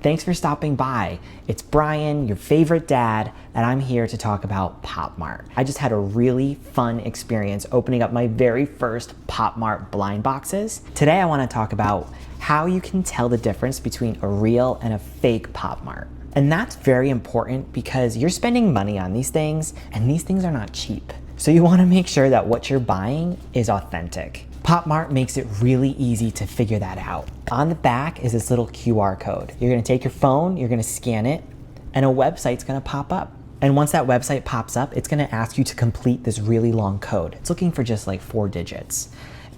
Thanks for stopping by. It's Brian, your favorite dad, and I'm here to talk about Pop Mart. I just had a really fun experience opening up my very first Pop Mart blind boxes. Today I want to talk about how you can tell the difference between a real and a fake Pop Mart. And that's very important because you're spending money on these things, and these things are not cheap. So you want to make sure that what you're buying is authentic. Pop Mart makes it really easy to figure that out. On the back is this little QR code. You're gonna take your phone, you're gonna scan it, and a website's gonna pop up. And once that website pops up, it's gonna ask you to complete this really long code. It's looking for just like 4 digits.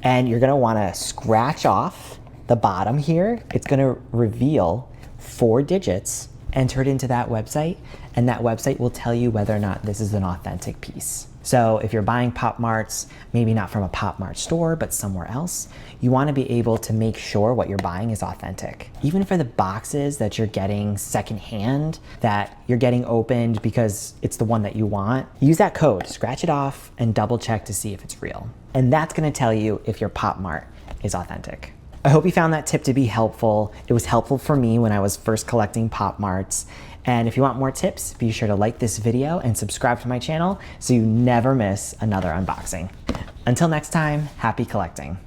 And you're gonna wanna scratch off the bottom here. It's gonna reveal 4 digits, enter it into that website, and that website will tell you whether or not this is an authentic piece. So if you're buying Pop Marts, maybe not from a Pop Mart store, but somewhere else, you want to be able to make sure what you're buying is authentic. Even for the boxes that you're getting secondhand, that you're getting opened because it's the one that you want, use that code, scratch it off, and double check to see if it's real. And that's going to tell you if your Pop Mart is authentic. I hope you found that tip to be helpful. It was helpful for me when I was first collecting Pop Marts. And if you want more tips, be sure to like this video and subscribe to my channel so you never miss another unboxing. Until next time, happy collecting.